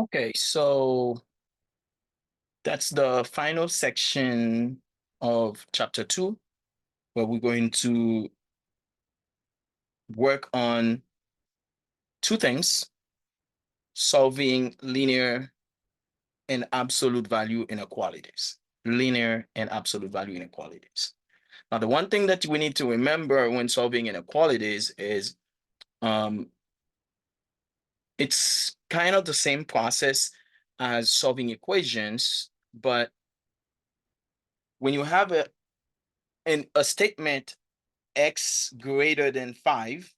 Okay, so that's the final section of chapter 2, where we're going to work on two things: solving linear and absolute value inequalities. Linear and absolute value inequalities. Now, the one thing that we need to remember when solving inequalities is it's kind of the same process as solving equations, but when you have a statement x greater than 5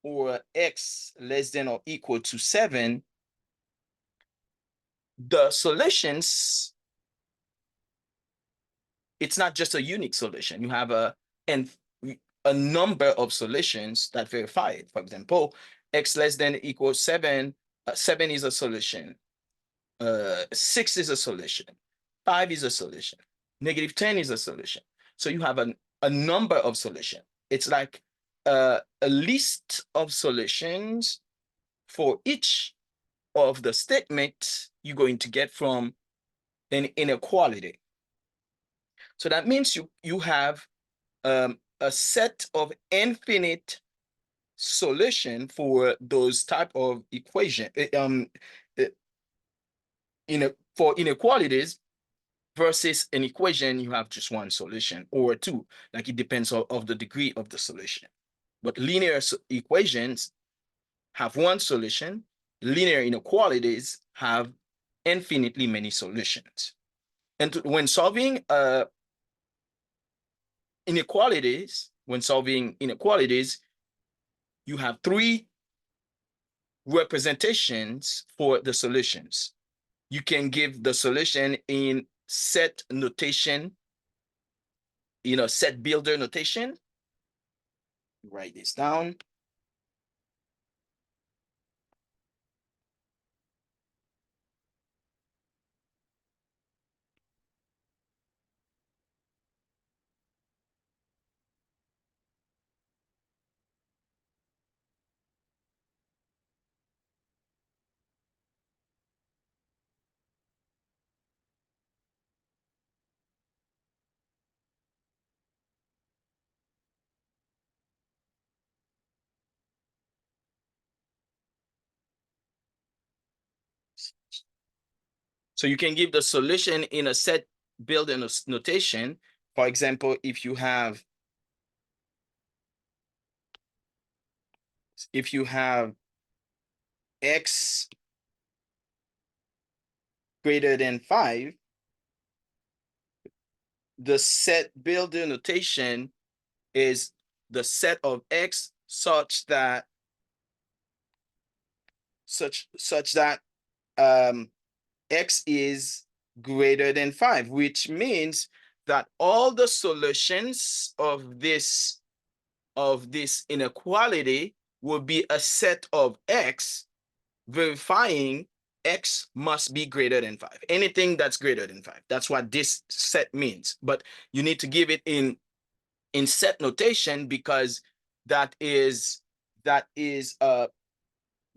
or x less than or equal to 7, the solutions, it's not just a unique solution. You have a number of solutions that verify it. For example, x less than equals 7, 7 is a solution. 6 is a solution. 5 is a solution. -10 is a solution. So you have a number of solutions. It's like a list of solutions for each of the statements you're going to get from an inequality. So that means you have a set of infinite solution for those type of equation. For inequalities versus an equation, you have just one solution or two. Like it depends of the degree of the solution. But linear equations have one solution. Linear inequalities have infinitely many solutions. And when solving inequalities, you have three representations for the solutions. You can give the solution in set notation, set builder notation. Write this down. So you can give the solution in a set builder notation. For example, if you have x greater than 5, the set builder notation is the set of x such that x is greater than 5, which means that all the solutions of this inequality will be a set of x verifying x must be greater than 5. Anything that's greater than 5. That's what this set means. But you need to give it in set notation because that is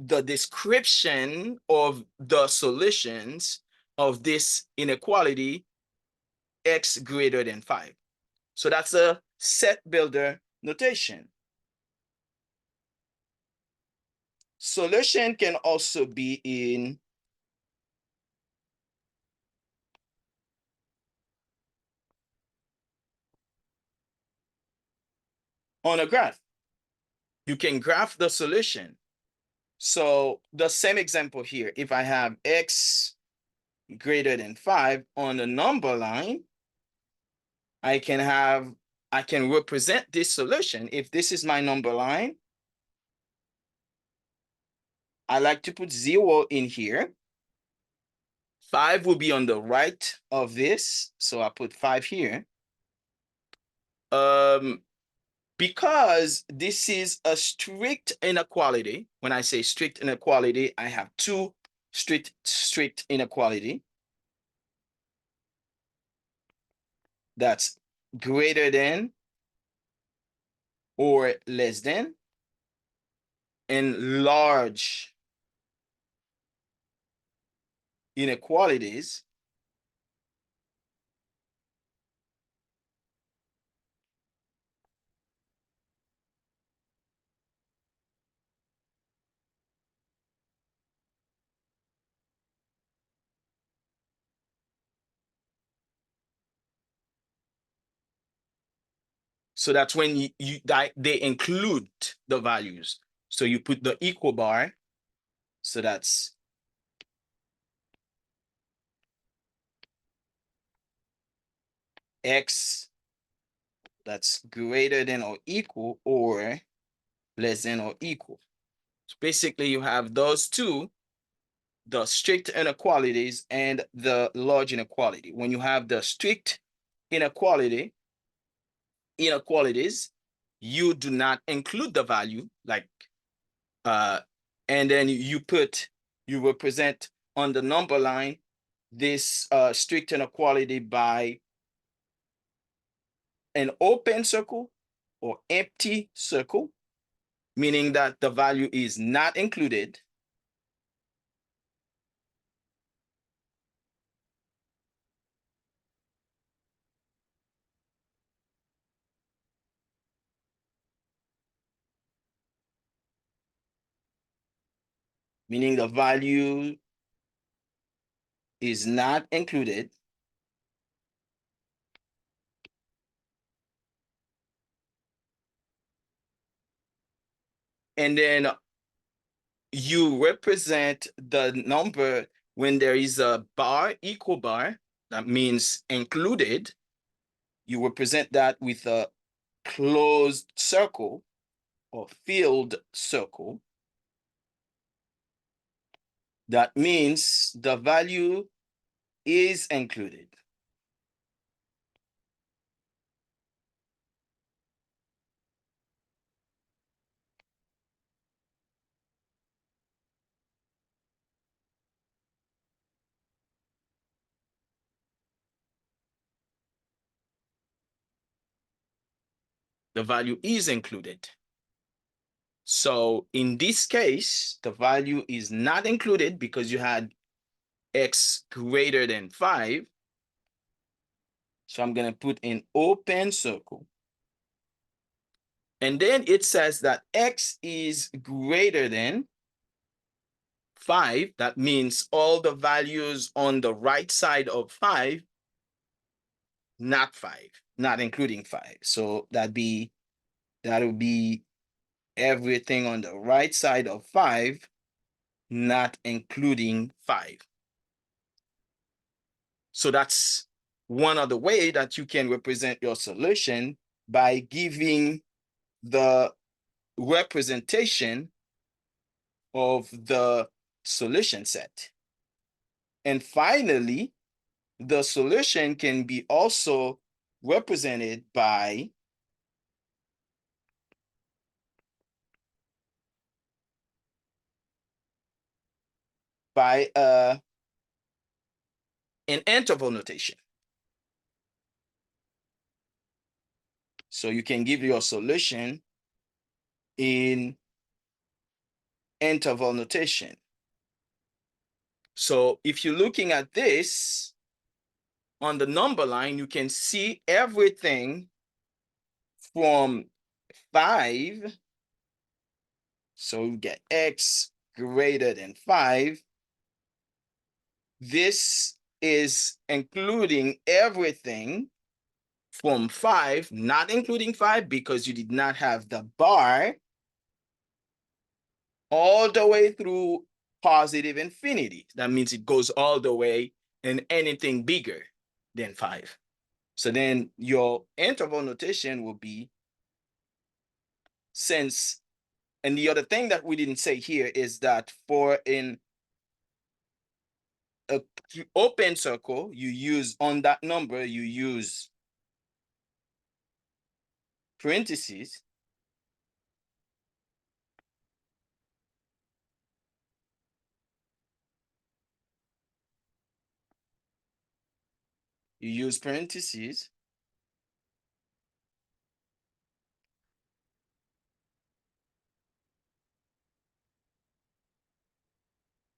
the description of the solutions of this inequality x greater than 5. So that's a set builder notation. Solution can also be on a graph. You can graph the solution. So the same example here, if I have x greater than 5 on the number line, I can represent this solution. If this is my number line, I like to put 0 in here. 5 will be on the right of this, so I put 5 here. Because this is a strict inequality. When I say strict inequality, I have two strict inequality. That's greater than or less than, and large inequalities, so that's when they include the values. So you put the equal bar. So that's x that's greater than or equal or less than or equal. So basically you have those two, the strict inequalities and the large inequality. When you have the strict inequalities, you do not include the value, like and then you represent on the number line this strict inequality by an open circle or empty circle, meaning that the value is not included. Meaning the value is not included. And then you represent the number when there is a bar, equal bar, that means included. You represent that with a closed circle or filled circle. That means the value is included. The value is included. So in this case, the value is not included because you had x greater than 5. So I'm going to put an open circle. And then it says that x is greater than 5. That means all the values on the right side of 5, not 5, not including 5. So that would be everything on the right side of 5, not including 5. So that's one of the way that you can represent your solution, by giving the representation of the solution set. And finally, the solution can be also represented by an interval notation. So you can give your solution in interval notation. So if you're looking at this on the number line, you can see everything from 5. So you get x greater than 5. This is including everything from 5, not including 5 because you did not have the bar, all the way through positive infinity. That means it goes all the way in anything bigger than 5. So then your interval notation will be, since, and the other thing that we didn't say here is that for an open circle, you use on that number, you use parentheses. You use parentheses.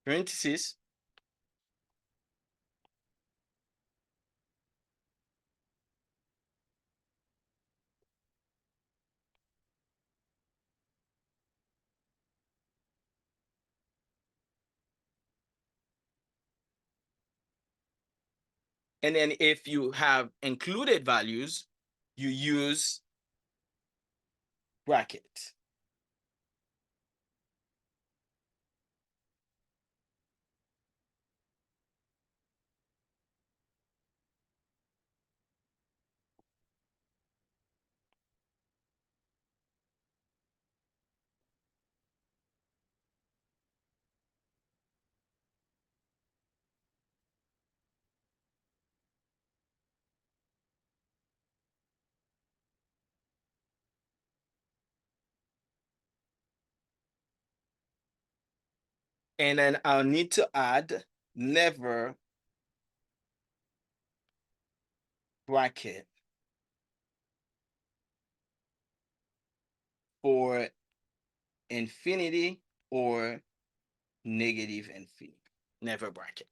Parentheses. And then if you have included values, you use bracket. And then I'll need to add never bracket for infinity or negative infinity. Never bracket.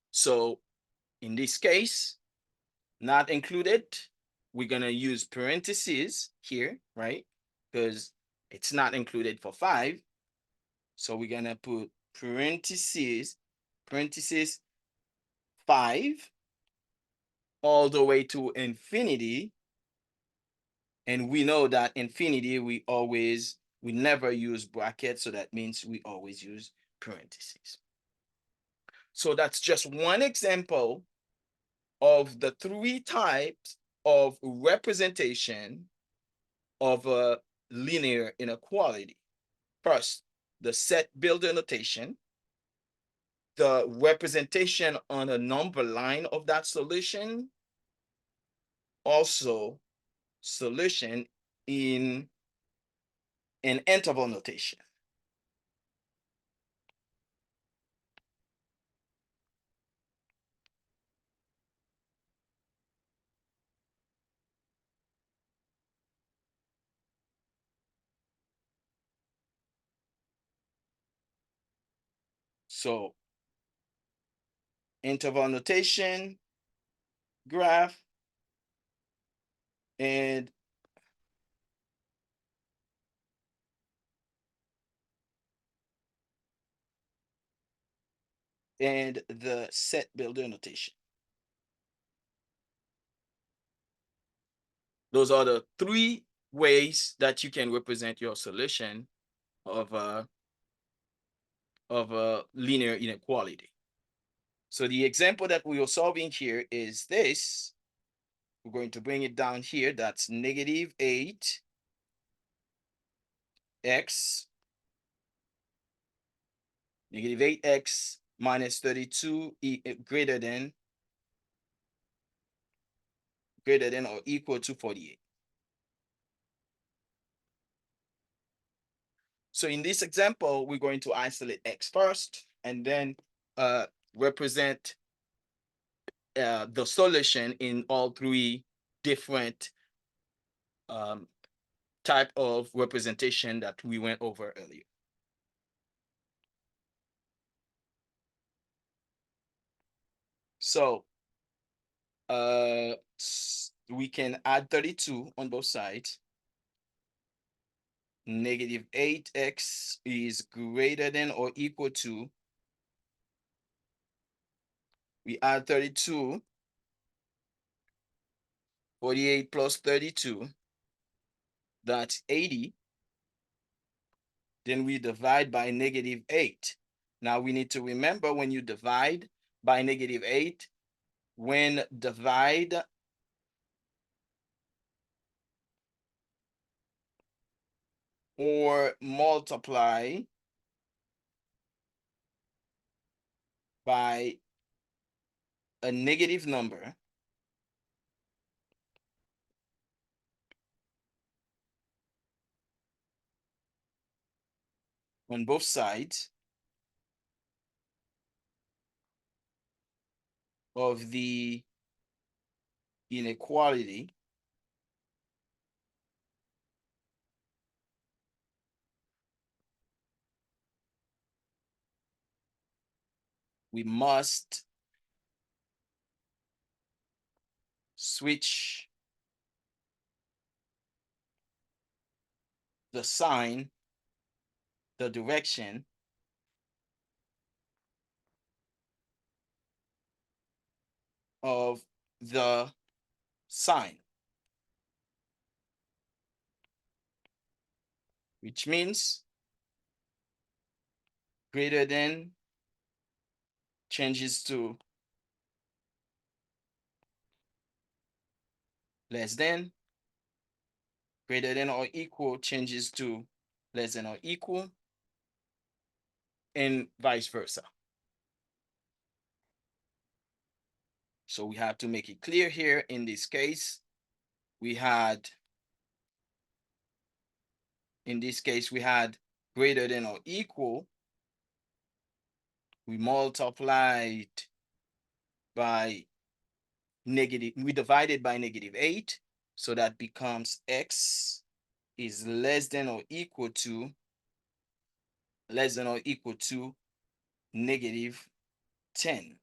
So in this case, not included, we're going to use parentheses here, right? Because it's not included for 5. So we're going to put parentheses 5 all the way to infinity. And we know that infinity, we never use brackets. So that means we always use parentheses. So that's just one example of the 3 types of representation of a linear inequality. First, the set builder notation, the representation on a number line of that solution, also solution in an interval notation. So interval notation, graph, and the set builder notation. Those are the 3 ways that you can represent your solution of a linear inequality. So the example that we are solving here is this. We're going to bring it down here. That's negative 8x negative 8x minus 32 greater than or equal to 48. So in this example, we're going to isolate x first and then represent the solution in all 3 different type of representation that we went over earlier. So we can add 32 on both sides. Negative 8x is greater than or equal to, we add 32, 48 plus 32, that's 80. Then we divide by negative 8. Now we need to remember, when you divide by negative 8, when divide or multiply by a negative number, on both sides of the inequality, we must switch the sign, the direction of the sign, which means greater than changes to less than, greater than or equal changes to less than or equal, and vice versa. So we have to make it clear here in this case, we had, in this case, we had greater than or equal. We multiplied by negative, we divided by -8. So that becomes x is less than or equal to -10.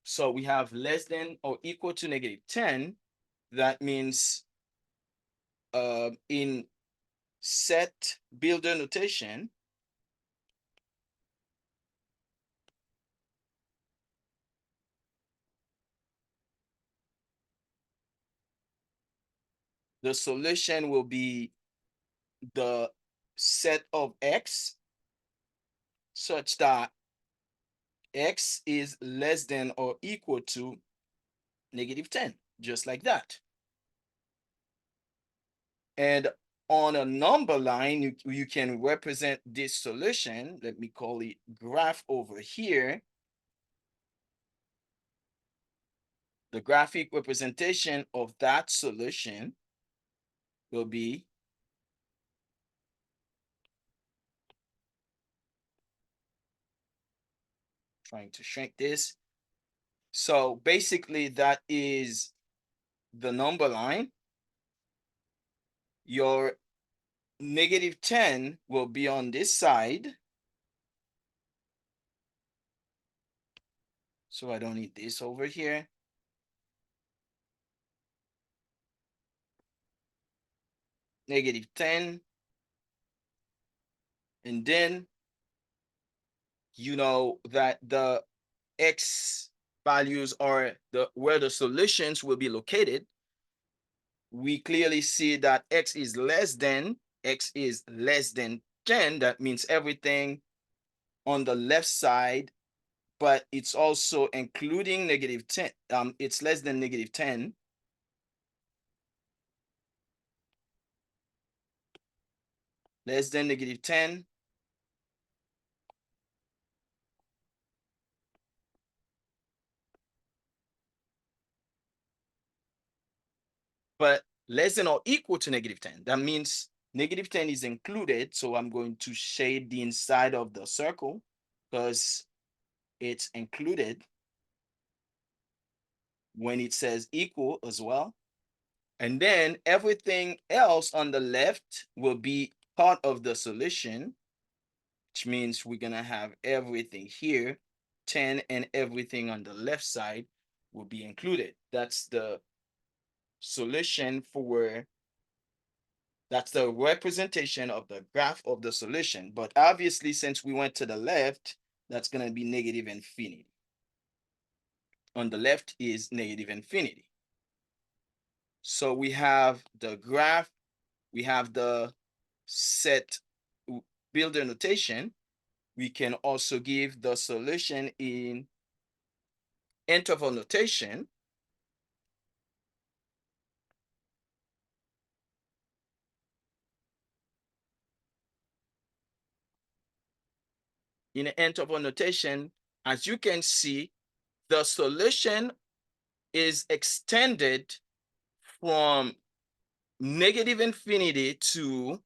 So we have less than or equal to -10. That means in set builder notation, the solution will be the set of x such that x is less than or equal to -10, just like that. And on a number line, you can represent this solution. Let me call it graph over here. The graphic representation of that solution will be trying to shrink this. So basically that is the number line. Your -10 will be on this side. So I don't need this over here. -10. And then you know that the x values are where the solutions will be located. We clearly see that x is less than 10. That means everything on the left side, but it's also including -10. It's less than -10. Less than -10. But less than or equal to -10. That means -10 is included. So I'm going to shade the inside of the circle because it's included when it says equal as well. And then everything else on the left will be part of the solution, which means we're going to have everything here, 10, and everything on the left side will be included. That's the solution for, that's the representation of the graph of the solution. But obviously, since we went to the left, that's going to be -infinity. On the left is -infinity. So we have the graph, we have the set builder notation. We can also give the solution in interval notation. In interval notation, as you can see, the solution is extended from -infinity to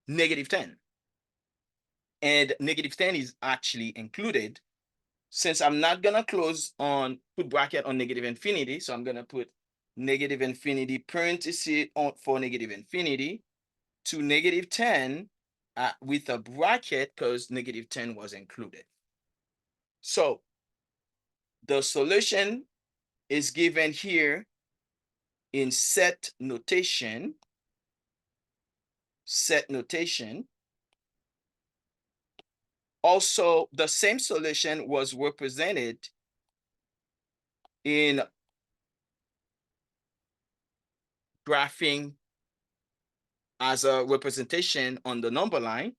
-10. And -10 is actually included. Since I'm not gonna put bracket on -infinity, so I'm gonna put -infinity parenthesis on for -infinity to -10 with a bracket because -10 was included. So the solution is given here in set notation. Also, the same solution was represented in graphing as a representation on the number line.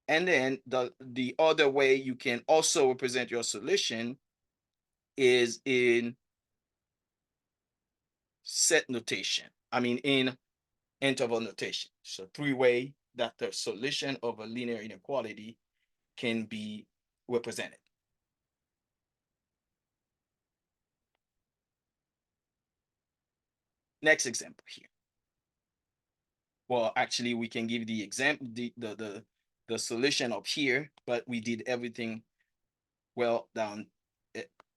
And then the other way you can also represent your solution is in set notation. I mean, in interval notation. So three-way that the solution of a linear inequality can be represented. Next example here. Well, actually, we can give the example, the solution up here, but we did everything well down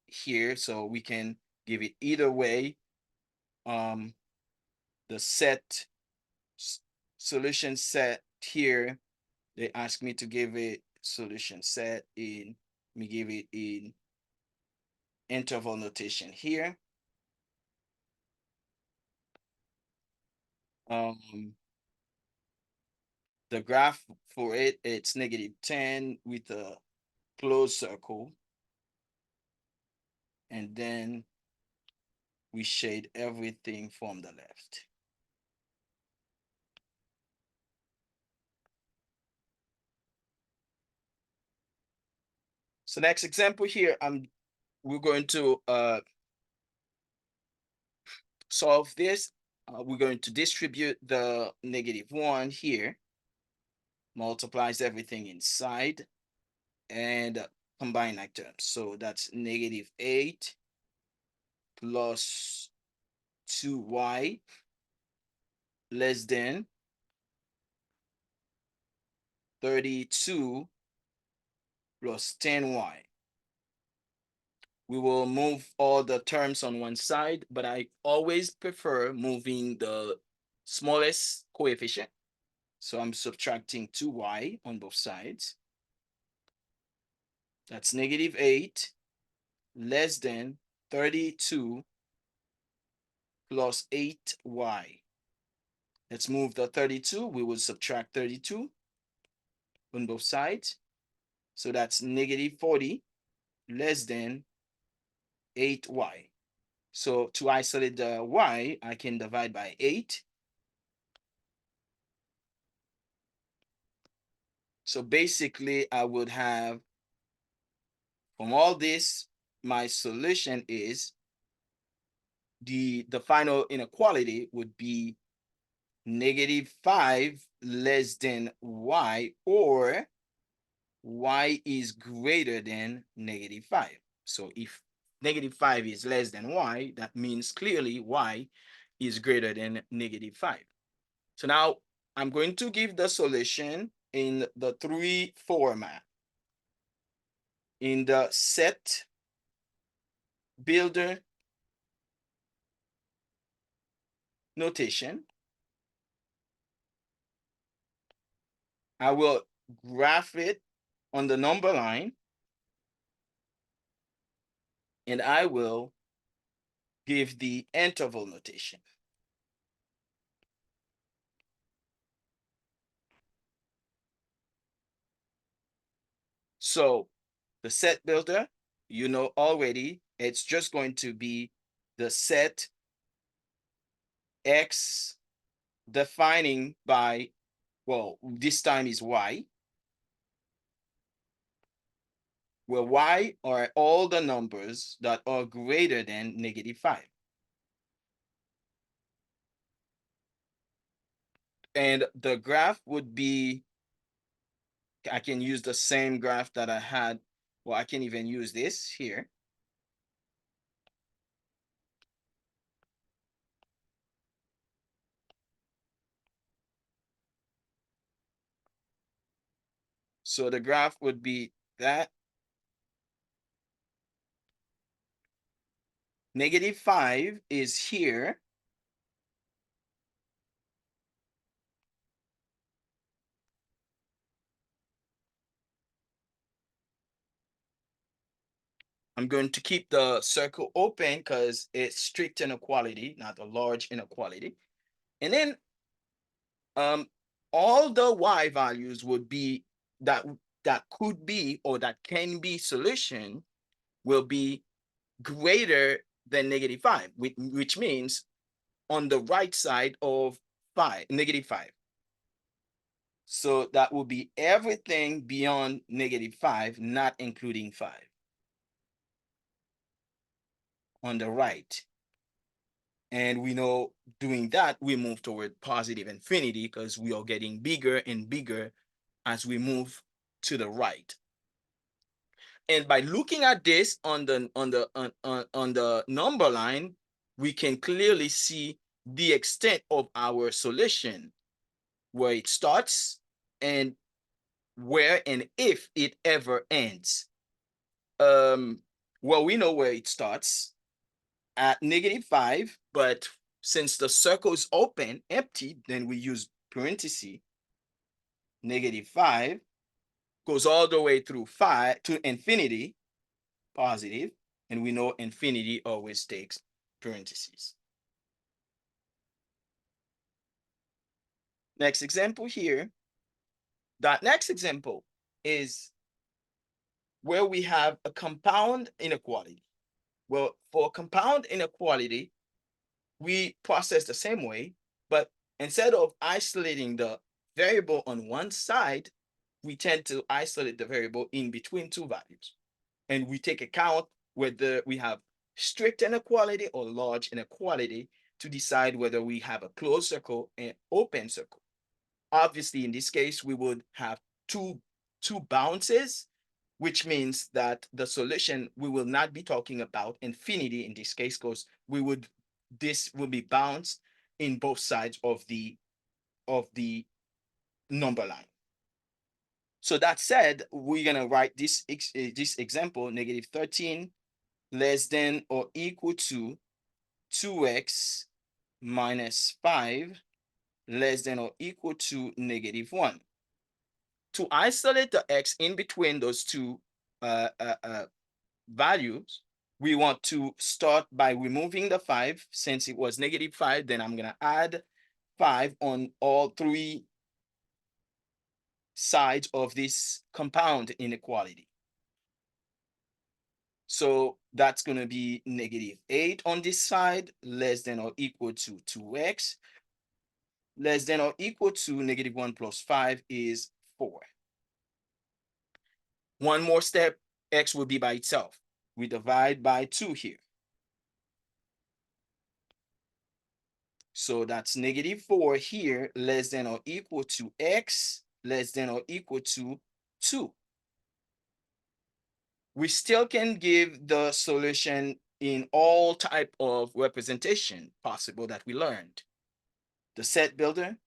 here, so we can give it either way. The set solution set here, they ask me to give it solution set in, let me give it in interval notation here. The graph for it, it's -10 with a closed circle. And then we shade everything from the left. So next example here, we're going to solve this. We're going to distribute the -1 here, multiplies everything inside, and combine like terms. So that's -8 plus 2y less than 32 plus 10y. We will move all the terms on one side, but I always prefer moving the smallest coefficient. So I'm subtracting 2y on both sides. That's -8 less than 32 plus 8y. Let's move the 32. We will subtract 32 on both sides. So that's -40 less than 8y. So to isolate the y, I can divide by 8. So basically, I would have, from all this, my solution is the final inequality would be -5 less than y, or y is greater than -5. So if -5 is less than y, that means clearly y is greater than -5. So now I'm going to give the solution in the 3 format. In the set builder notation, I will graph it on the number line, and I will give the interval notation. So the set builder, you know already, it's just going to be the set x defining by, well, this time is y, where y are all the numbers that are greater than -5. And the graph would be, I can use the same graph that I had. Well, I can even use this here. So the graph would be that -5 is here. I'm going to keep the circle open because it's strict inequality, not a large inequality. And then all the y values would be that that could be or that can be solution will be greater than -5, which means on the right side of 5, -5. So that will be everything beyond -5, not including 5 on the right. And we know doing that, we move toward positive infinity because we are getting bigger and bigger as we move to the right. And by looking at this on the number line, we can clearly see the extent of our solution, where it starts and where and if it ever ends. Well, we know where it starts at -5, but since the circle is open, empty, then we use parenthesis. -5 goes all the way through 5 to infinity, positive, and we know infinity always takes parentheses. Next example here. That next example is where we have a compound inequality. Well, for compound inequality, we process the same way, but instead of isolating the variable on one side, we tend to isolate the variable in between two values. And we take account whether we have strict inequality or large inequality to decide whether we have a closed circle and open circle. Obviously, in this case, we would have two bounces, which means that the solution, we will not be talking about infinity in this case, because this will be bounced in both sides of the number line. So that said, we're gonna write this example, -13 less than or equal to 2x minus 5 less than or equal to -1. To isolate the x in between those two values, we want to start by removing the 5. Since it was -5, then I'm gonna add 5 on all three sides of this compound inequality. So that's going to be -8 on this side, less than or equal to 2x, less than or equal to -1 plus 5 is 4. One more step, x will be by itself. We divide by 2 here. So that's -4 here, less than or equal to x, less than or equal to 2. We still can give the solution in all type of representation possible that we learned. The set builder,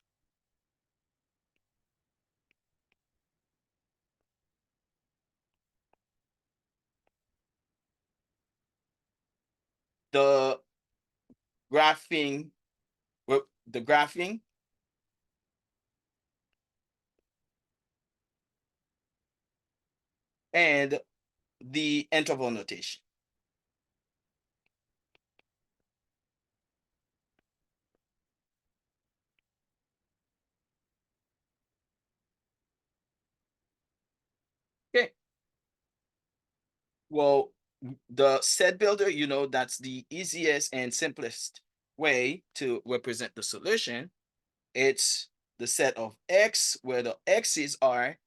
the graphing, the graphing, and the interval notation. Okay. Well, the set builder, that's the easiest and simplest way to represent the solution. It's the set of x, where the x's are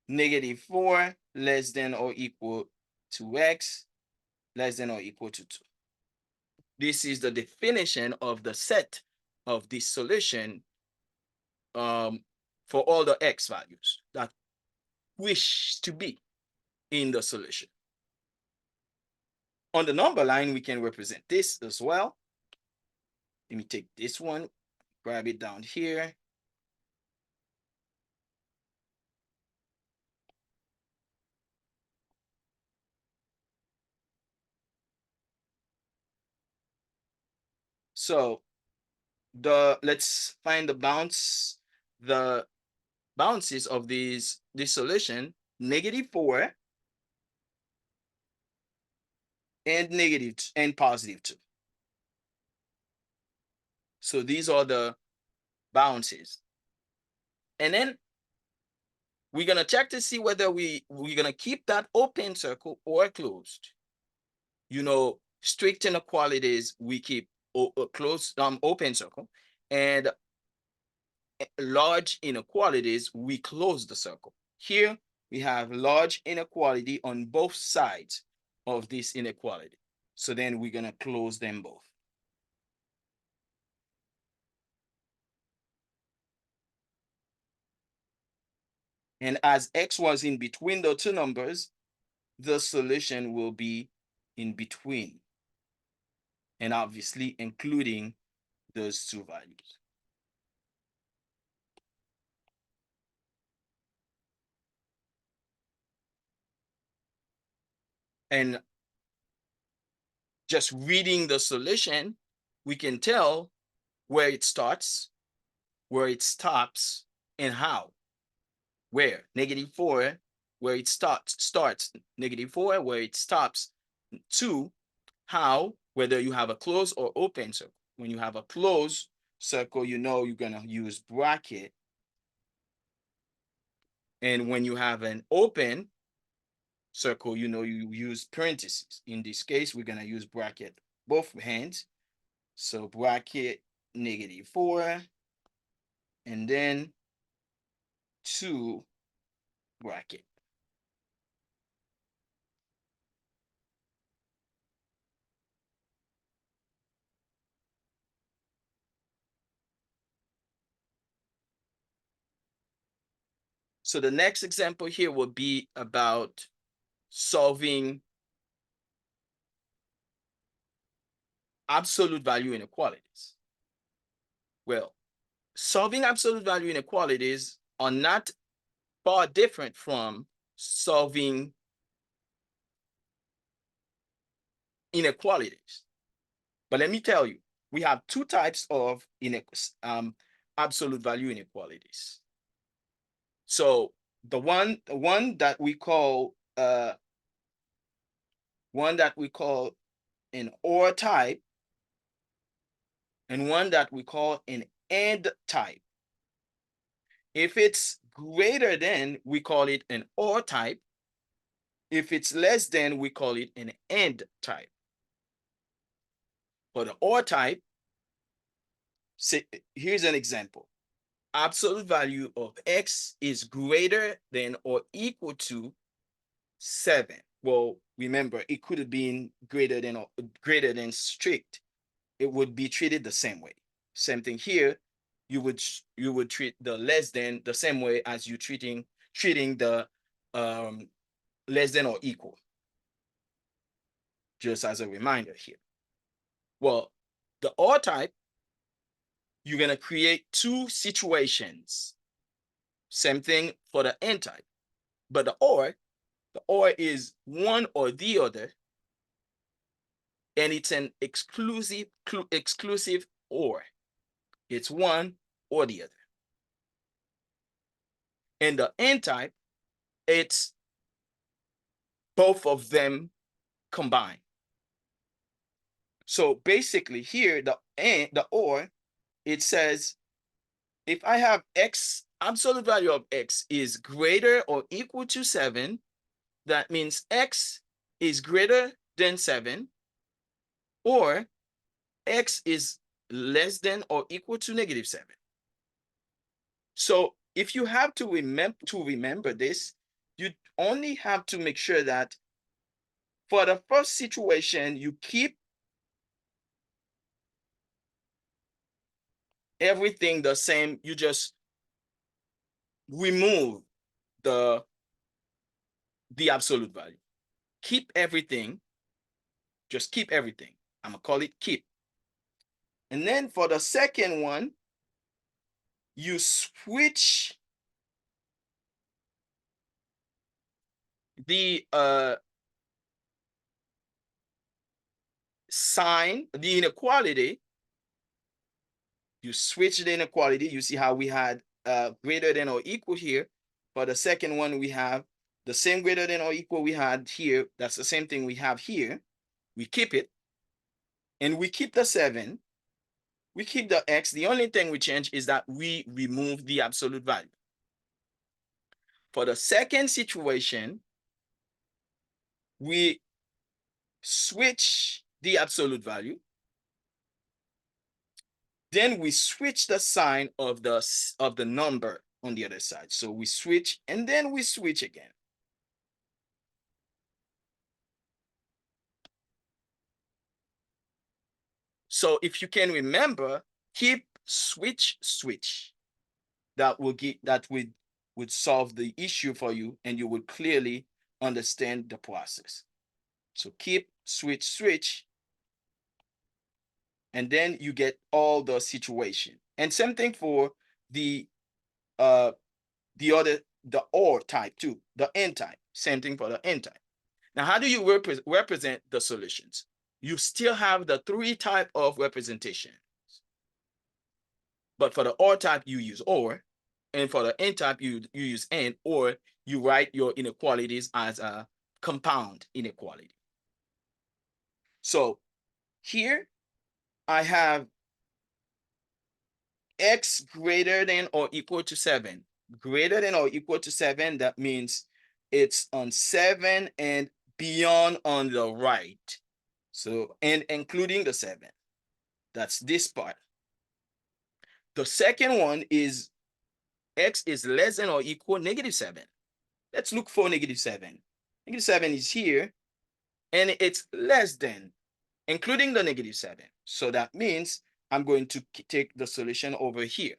-4 less than or equal to x less than or equal to 2. This is the definition of the set of this solution for all the x values that wish to be in the solution. On the number line, we can represent this as well. Let me take this one, grab it down here. So let's find the bounces of this solution, -4 and +2. So these are the bounces. And then we're gonna check to see whether we're gonna keep that open circle or closed. You know, strict inequalities we keep closed open circle, and large inequalities we close the circle. Here we have large inequality on both sides of this inequality. So then we're gonna close them both. And as x was in between the two numbers, the solution will be in between, and obviously including those two values. And just reading the solution, we can tell where it starts, where it stops, and how. Where -4, where it starts -4, where it stops 2, how, whether you have a closed or open circle. When you have a closed circle, you know you're gonna use bracket. And when you have an open circle, you know you use parentheses. In this case, we're gonna use bracket both hands. So bracket -4, and then 2 bracket. So the next example here will be about solving absolute value inequalities. Well, solving absolute value inequalities are not far different from solving inequalities. But let me tell you, we have two types of absolute value inequalities. So the one that we call an OR type, and one that we call an AND type. If it's greater than, we call it an OR type. If it's less than, we call it an AND type. For the OR type, here's an example. Absolute value of x is greater than or equal to 7. Well, remember, it could have been greater than or greater than strict. It would be treated the same way. Same thing here. You would treat the less than the same way as you treating the less than or equal. Just as a reminder here. Well, the OR type, you're gonna create two situations. Same thing for the AND type, but the OR is one or the other, and it's an exclusive OR. It's one or the other. And the AND type, it's both of them combined. So basically here, the OR, it says if I have x, absolute value of x is greater or equal to 7, that means x is greater than 7, or x is less than or equal to -7. So if you have to remember this, you only have to make sure that for the first situation, you keep everything the same. You just remove the absolute value. Keep everything. Just keep everything. I'm gonna call it keep. And then for the second one, you switch the sign, the inequality. You switch the inequality. You see how we had greater than or equal here. For the second one, we have the same greater than or equal we had here. That's the same thing we have here. We keep it. And we keep the 7. We keep the x. The only thing we change is that we remove the absolute value. For the second situation, we switch the absolute value. Then we switch the sign of the number on the other side. So we switch and then we switch again. So if you can remember, keep switch switch. That would solve the issue for you, and you would clearly understand the process. So keep switch switch, and then you get all the situation. And same thing for the OR type too, the N type. Same thing for the N type. Now, how do you represent the solutions? You still have the three type of representation. But for the OR type, you use OR. And for the N type, you use N, or you write your inequalities as a compound inequality. So here I have x greater than or equal to 7. Greater than or equal to 7, that means it's on 7 and beyond on the right. So, and including the 7. That's this part. The second one is x is less than or equal -7. Let's look for -7. -7 is here, and it's less than, including the -7. So that means I'm going to take the solution over here.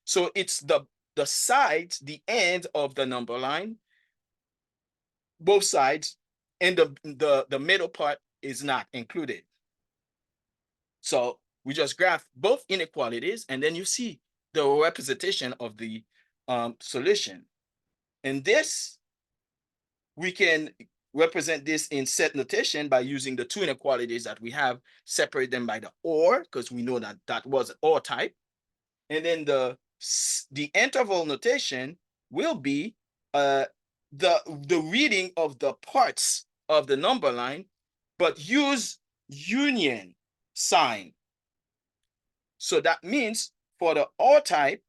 So it's the sides, the end of the number line, both sides, and the middle part is not included. So we just graph both inequalities, and then you see the representation of the solution. And this, we can represent this in set notation by using the two inequalities that we have, separate them by the OR, because we know that that was an OR type. And then the interval notation will be the reading of the parts of the number line, but use union sign. So that means for the OR type,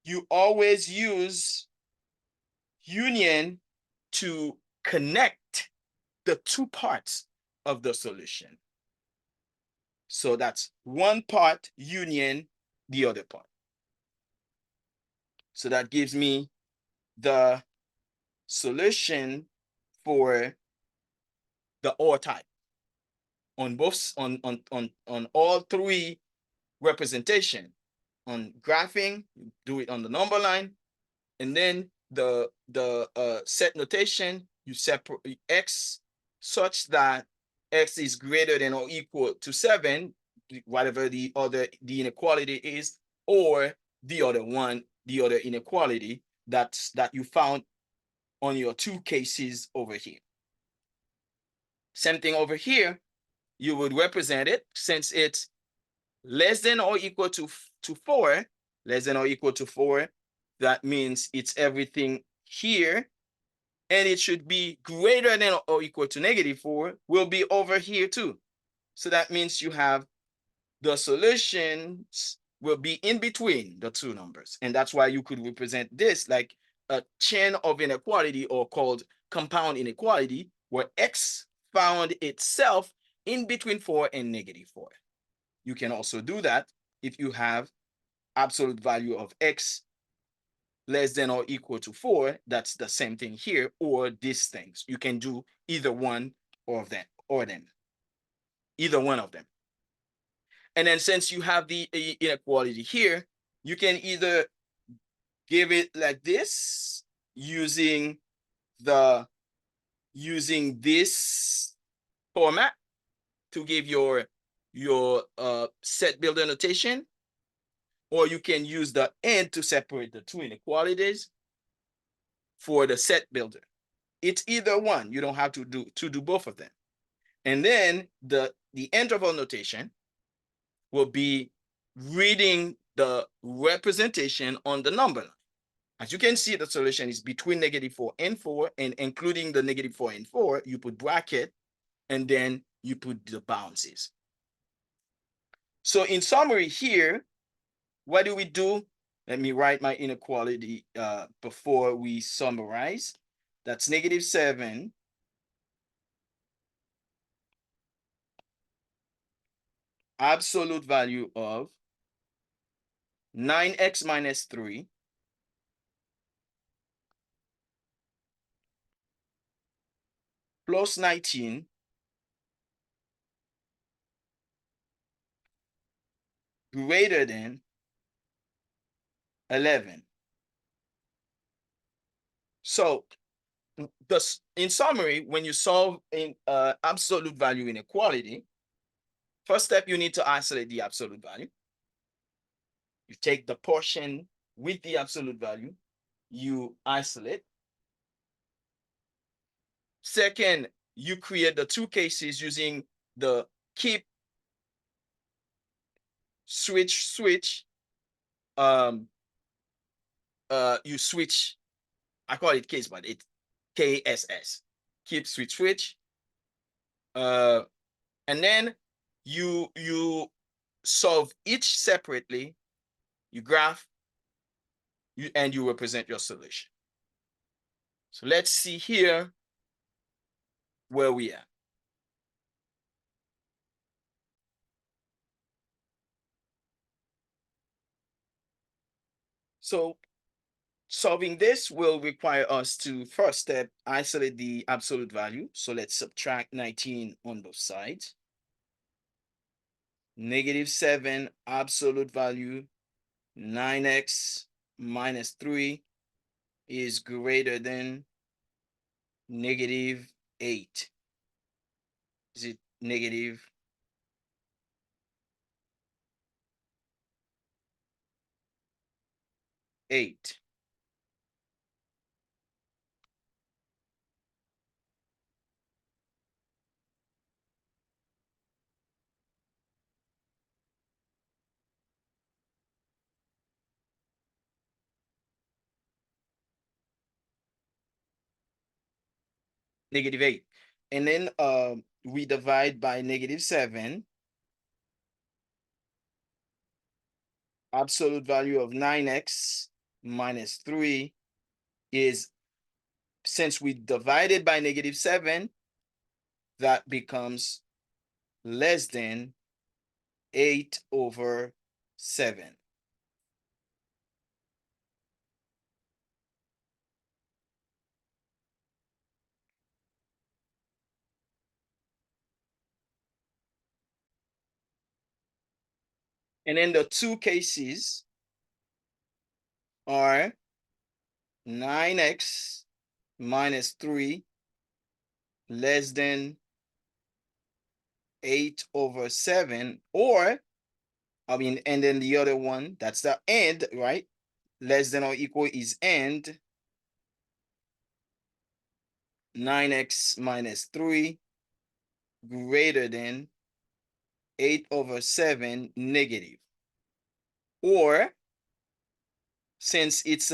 you always use union to connect the two parts of the solution. So that's one part union the other part. So that gives me the solution for the OR type on both on all three representation. On graphing, do it on the number line, and then the set notation, you separate x such that x is greater than or equal to 7, whatever the inequality is, or the other inequality that you found on your two cases over here. Same thing over here, you would represent it since it's less than or equal to 4, less than or equal to 4, that means it's everything here, and it should be greater than or equal to -4 will be over here too. So that means you have the solutions will be in between the two numbers, and that's why you could represent this like a chain of inequality, or called compound inequality, where x found itself in between 4 and -4. You can also do that if you have absolute value of x less than or equal to 4. That's the same thing here, or these things. You can do either one of them, either one of them. And then since you have the inequality here, you can either give it like this using this format to give your set builder notation, or you can use the and to separate the two inequalities for the set builder. It's either one. You don't have to do both of them. And then the interval notation will be reading the representation on the number line. As you can see, the solution is between -4 and 4, and including the -4 and 4, you put bracket, and then you put the bounces. So in summary here, what do we do? Let me write my inequality before we summarize. That's -7 absolute value of 9x minus 3 plus 19 greater than 11. So in summary, when you solve in absolute value inequality, first step, you need to isolate the absolute value. You take the portion with the absolute value, you isolate. Second, you create the two cases using the keep switch. You switch. I call it case, but it's KSS. Keep switch. And then you solve each separately. You graph, and you represent your solution. So let's see here where we are. So solving this will require us to first step isolate the absolute value. So let's subtract 19 on both sides. -7 absolute value 9x minus 3 is greater than -8. Is it -8? -8. And then we divide by -7. Absolute value of 9x minus 3 is, since we divided by -7, that becomes less than 8/7. And then the two cases are 9x minus 3 less than 8/7, or and then the other one, that's the and, right? Less than or equal is and 9x minus 3 greater than 8/7 negative. Or since it's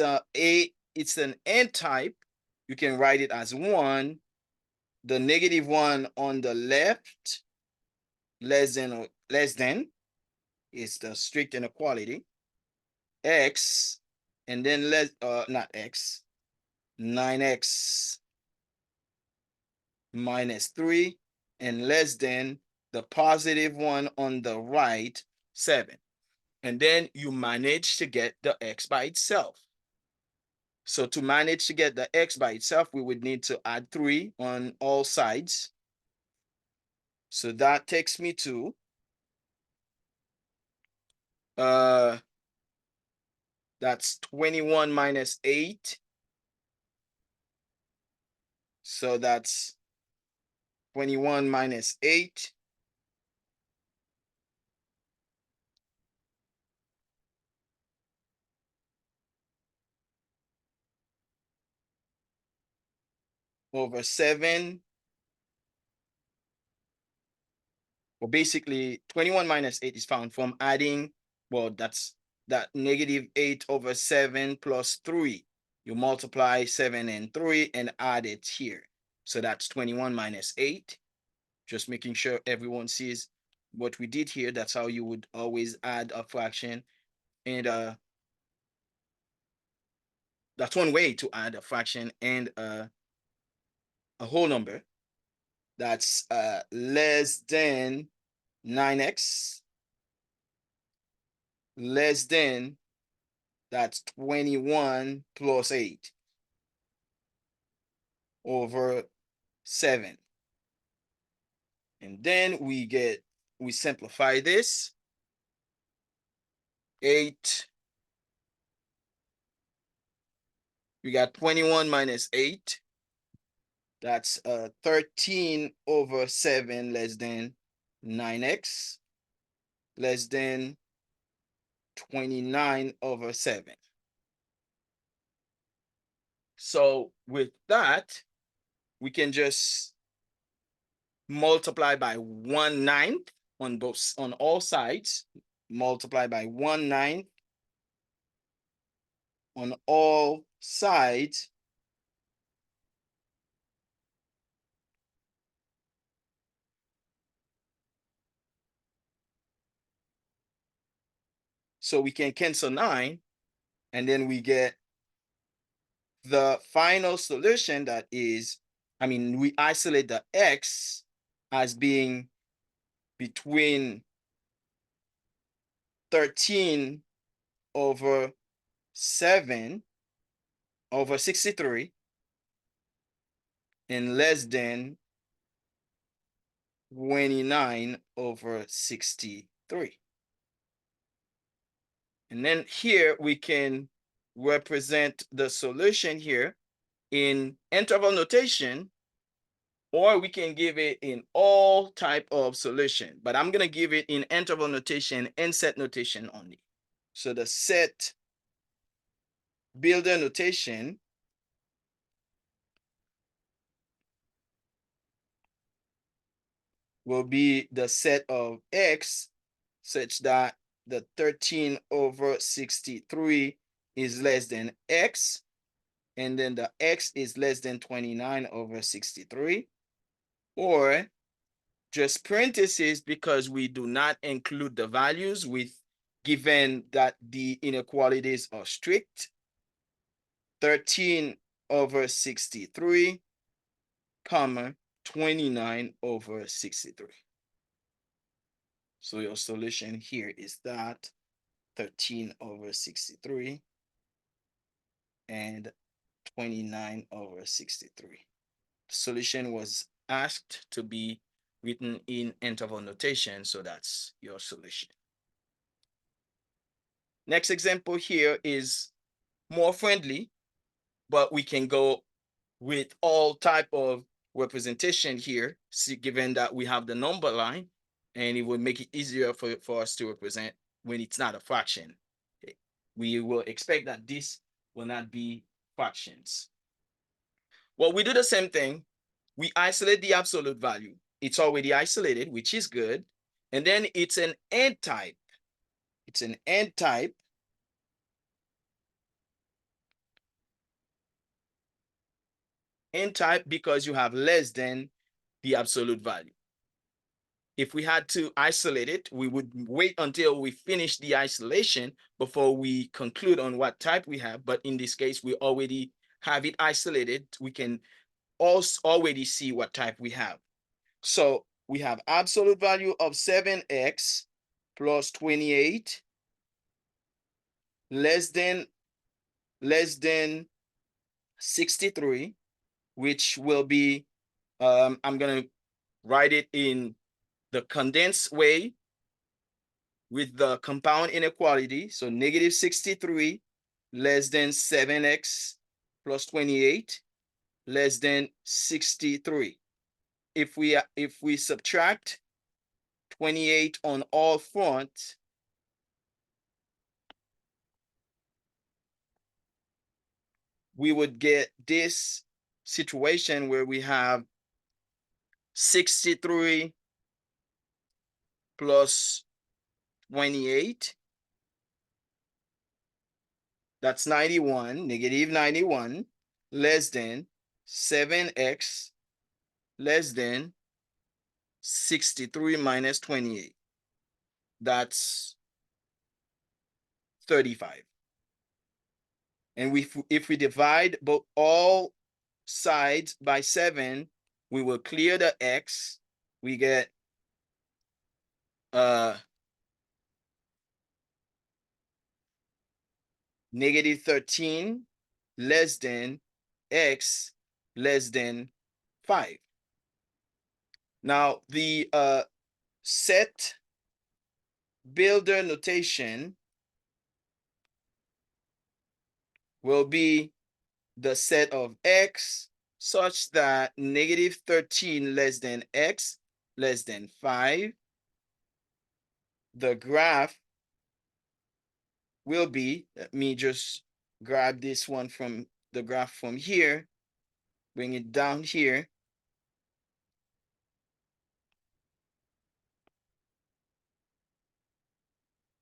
it's an and type, you can write it as 1. The -1 on the left, less than is the strict inequality. X, and then not x, 9x minus 3, and less than the positive one on the right, 7. And then you manage to get the x by itself. So to manage to get the x by itself, we would need to add 3 on all sides. So that takes me to that's 21 minus 8. So that's 21 minus 8 over 7. Well, basically 21 minus 8 is found from adding, well, that's that -8/7 plus 3. You multiply 7 and 3 and add it here. So that's 21 minus 8. Just making sure everyone sees what we did here. That's how you would always add a fraction. And that's one way to add a fraction and a whole number that's less than 9x less than, that's 21 plus 8 over 7. And then we simplify this. 8, we got 21 minus 8. That's 13 over 7 less than 9x less than 29 over 7. So with that, we can just multiply by 1/9 on all sides, multiply by 1/9 on all sides. So we can cancel 9, and then we get the final solution that is, we isolate the x as being between 13 over 7 over 63 and less than 29 over 63. And then here we can represent the solution here in interval notation, or we can give it in all type of solution, but I'm gonna give it in interval notation and set notation only. So the set builder notation will be the set of x such that the 13 over 63 is less than x, and then the x is less than 29 over 63, or just parentheses because we do not include the values with, given that the inequalities are strict, 13 over 63, comma, 29 over 63. So your solution here is that 13 over 63 and 29 over 63. The solution was asked to be written in interval notation, so that's your solution. Next example here is more friendly, but we can go with all type of representation here, given that we have the number line, and it would make it easier for us to represent when it's not a fraction. Okay. We will expect that this will not be fractions. Well, we do the same thing. We isolate the absolute value. It's already isolated, which is good. And then it's an n type. It's an n type. N type because you have less than the absolute value. If we had to isolate it, we would wait until we finish the isolation before we conclude on what type we have. But in this case, we already have it isolated. We can also already see what type we have. So we have absolute value of 7x plus 28 less than 63, which will be, I'm going to write it in the condensed way with the compound inequality. So negative 63 less than 7x plus 28 less than 63. If we subtract 28 on all fronts, we would get this situation where we have 63 plus 28, that's 91, negative 91, less than 7x less than 63 minus 28. That's 35. And if we divide both all sides by 7, we will clear the x. We get negative 13 less than x less than 5. Now, the set builder notation will be the set of x such that negative 13 less than x less than 5. The graph will be, let me just grab this one from the graph from here, bring it down here.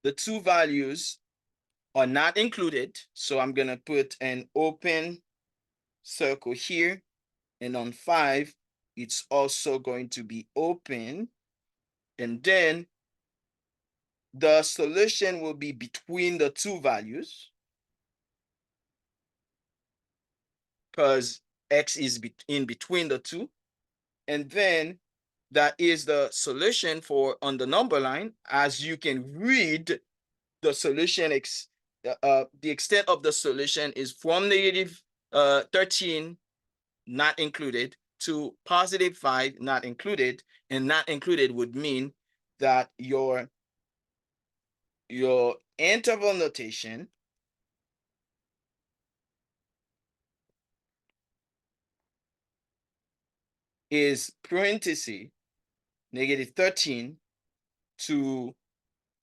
The two values are not included, so I'm gonna put an open circle here, and on 5, it's also going to be open, and then the solution will be between the two values because x is in between the two, and then that is the solution for on the number line. As you can read, the solution the extent of the solution is from negative 13 not included to positive 5 not included, and not included would mean that your interval notation is parenthesis negative 13 to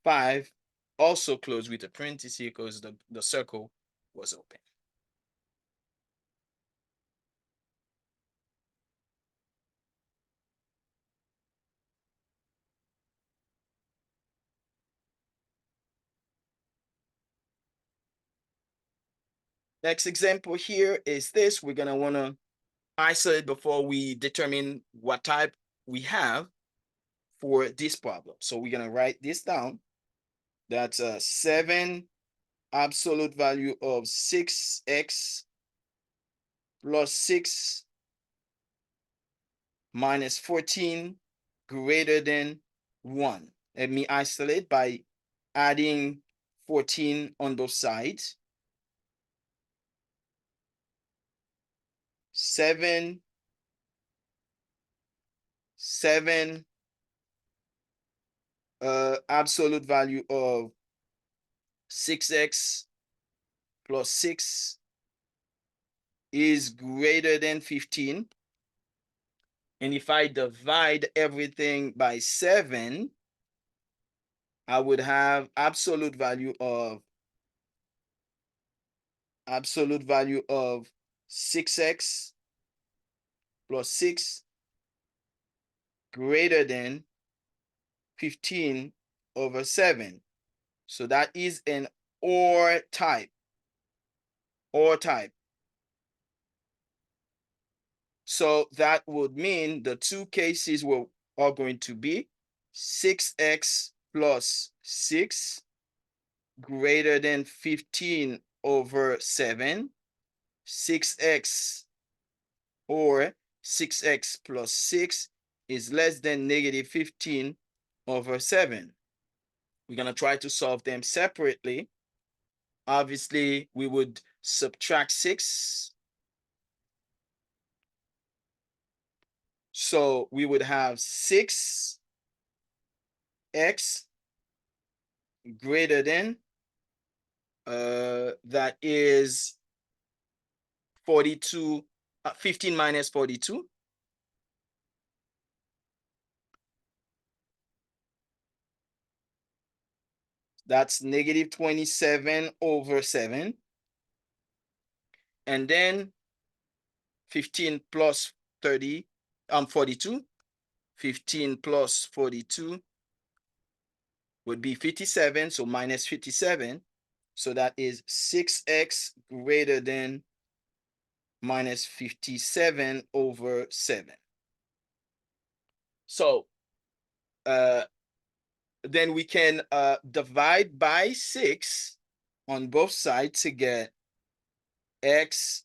5, also closed with a parenthesis because the circle was open. Next example here is this. We're gonna wanna isolate before we determine what type we have for this problem. So we're gonna write this down. That's a 7 absolute value of 6x plus 6 minus 14 greater than 1. Let me isolate by adding 14 on both sides. 7 absolute value of 6x plus 6 is greater than 15. And if I divide everything by 7, I would have absolute value of 6x plus 6 greater than 15 over 7. So that is an OR type. So that would mean the two cases are going to be 6x plus 6 greater than 15 over 7, 6x or 6x plus 6 is less than negative 15 over 7. We're going to try to solve them separately. Obviously, we would subtract 6. So we would have 6x greater than, that is 42, 15 minus 42. That's negative 27 over 7. And then 15 plus 30, 42. 15 plus 42 would be 57, so minus 57. So that is 6x greater than minus 57 over 7. So then we can divide by 6 on both sides to get x.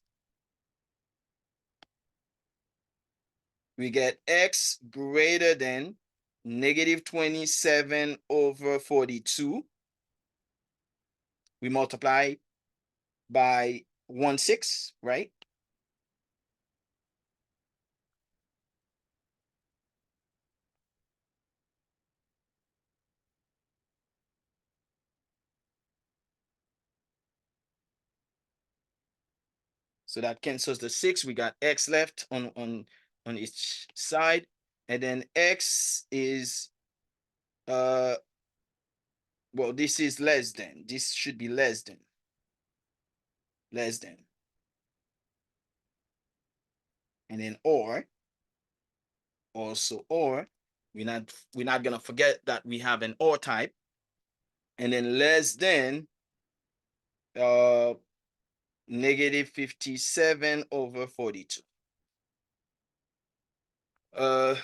We get x greater than negative 27 over 42. We multiply by 1/6, right? So that cancels the 6. We got x left on each side. And then x is, well, this is less than. This should be less than. Less than. And then or, also or. We're not gonna forget that we have an or type. And then less than uh negative 57 over 42. Uh,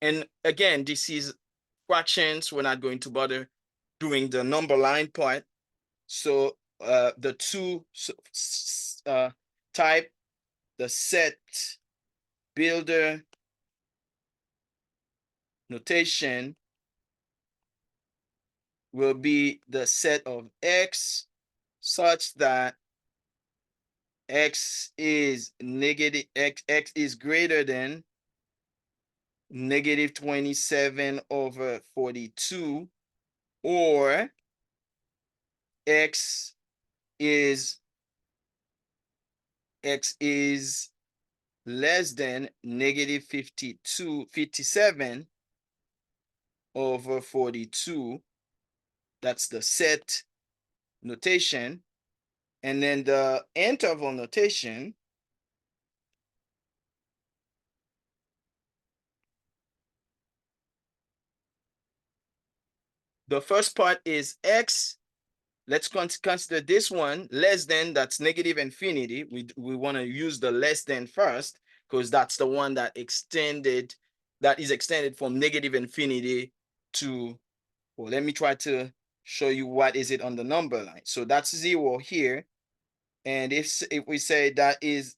and again, this is fractions. We're not going to bother doing the number line part. So the two type, the set builder notation will be the set of x such that x is negative, x is greater than negative 27 over 42, or x is less than negative 57 over 42. That's the set notation. And then the interval notation, the first part is x. Let's consider this one less than, that's negative infinity. We want to use the less than first because that's the one that is extended from negative infinity to, well, let me try to show you what is it on the number line. So that's 0 here. And if we say that is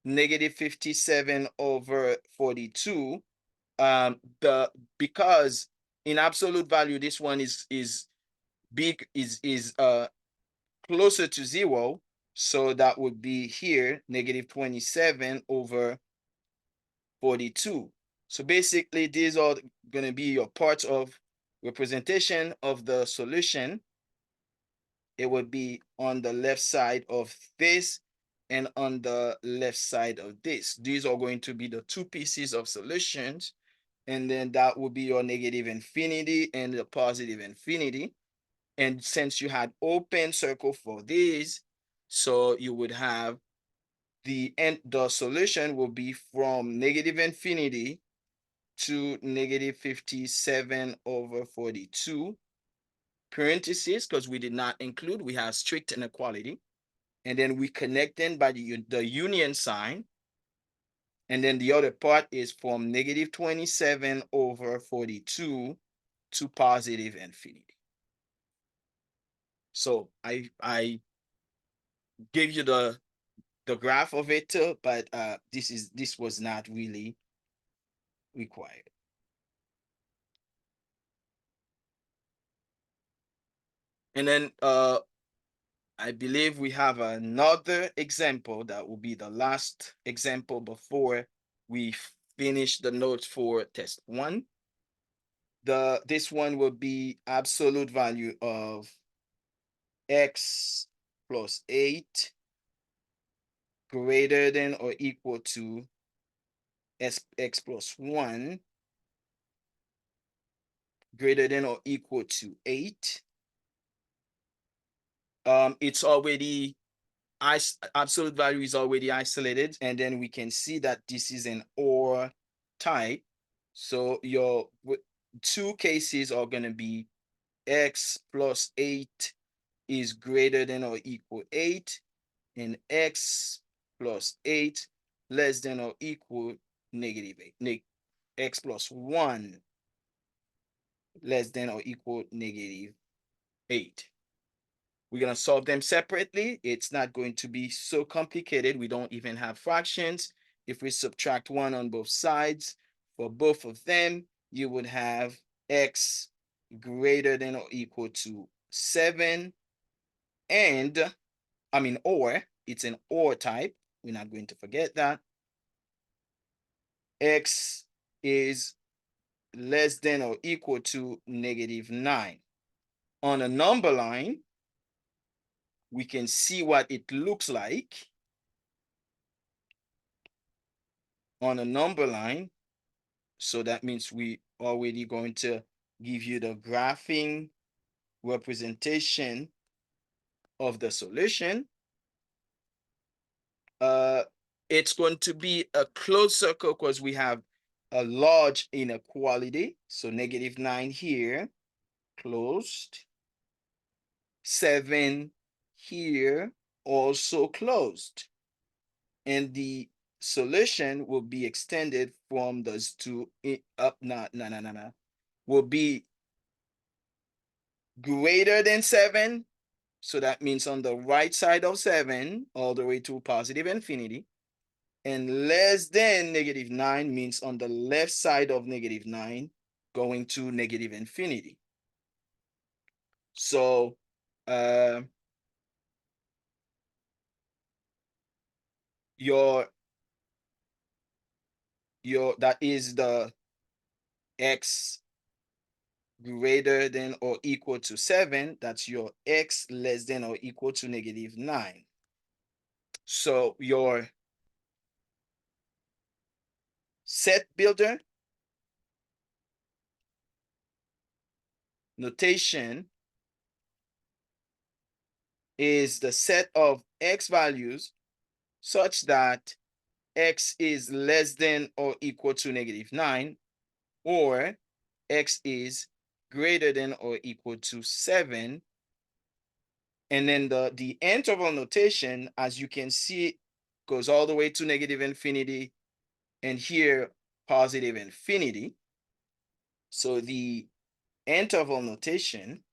negative 57 over 42, because in absolute value, this one is big, is closer to 0. So that would be here, negative 27 over 42. So basically, these are going to be your parts of representation of the solution. It would be on the left side of this and on the left side of this. These are going to be the two pieces of solutions. And then that would be your negative infinity and the positive infinity. And since you had open circle for these, so you would have the solution will be from negative infinity to negative 57 over 42, parentheses, because we did not include, we have strict inequality. And then we connect them by the union sign. And then the other part is from negative 27 over 42 to positive infinity. So I gave you the graph of it too, but this was not really required. And then I believe we have another example that will be the last example before we finish the notes for test 1. This one will be absolute value of x plus 8 greater than or equal to x plus 1 greater than or equal to 8. It's already absolute value is already isolated, and then we can see that this is an OR type. So your two cases are going to be x plus 8 is greater than or equal 8, and x plus 8 less than or equal negative 8. X plus 1 less than or equal negative 8. We're going to solve them separately. It's not going to be so complicated. We don't even have fractions. If we subtract 1 on both sides, for both of them, you would have x greater than or equal to 7. And, or, it's an or type. We're not going to forget that. X is less than or equal to -9. On a number line, we can see what it looks like on a number line. So that means we already going to give you the graphing representation of the solution. It's going to be a closed circle because we have a large inequality. So -9 here, closed. 7 here, also closed. And the solution will be extended from those two up, will be greater than 7. So that means on the right side of 7, all the way to positive infinity. And less than -9 means on the left side of -9, going to negative infinity. So your that is the x greater than or equal to 7. That's your x less than or equal to -9. So your set builder notation is the set of x values such that x is less than or equal to -9, or x is greater than or equal to 7. And then the interval notation, as you can see, goes all the way to negative infinity, and here positive infinity. So the interval notation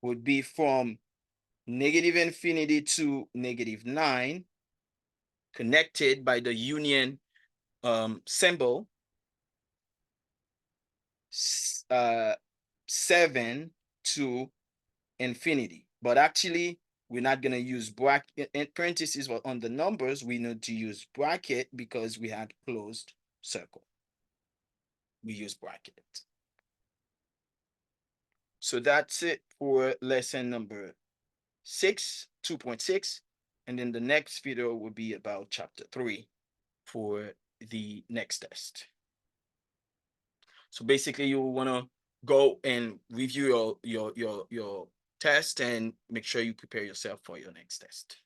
would be from negative infinity to -9, connected by the union symbol, 7 to infinity. But actually, we're not going to use bracket and parentheses on the numbers. We need to use bracket because we had closed circle. We use bracket. So that's it for lesson number 6, 2.6. And then the next video will be about chapter 3 for the next test. So basically you want to go and review your test and make sure you prepare yourself for your next test.